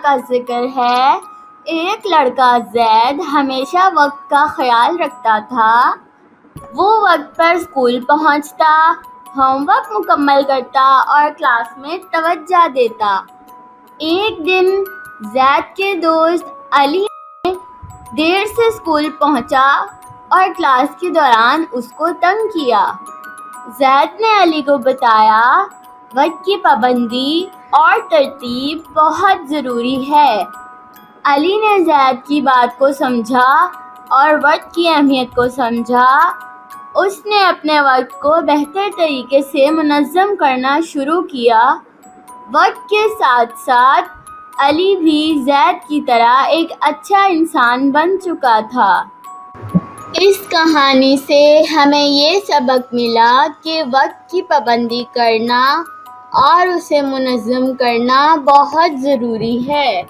کا ذکر ہے۔ ایک لڑکا زید ہمیشہ وقت کا خیال رکھتا تھا۔ وہ وقت پر اسکول پہنچتا، ہوم ورک مکمل کرتا اور کلاس میں توجہ دیتا۔ ایک دن زید کے دوست علی نے دیر سے اسکول پہنچا اور کلاس کے دوران اس کو تنگ کیا۔ زید نے علی کو بتایا، وقت کی پابندی اور ترتیب بہت ضروری ہے۔ علی نے زید کی بات کو سمجھا اور وقت کی اہمیت کو سمجھا۔ اس نے اپنے وقت کو بہتر طریقے سے منظم کرنا شروع کیا۔ وقت کے ساتھ ساتھ علی بھی زید کی طرح ایک اچھا انسان بن چکا تھا۔ اس کہانی سے ہمیں یہ سبق ملا کہ وقت کی پابندی کرنا اور اسے منظم کرنا بہت ضروری ہے۔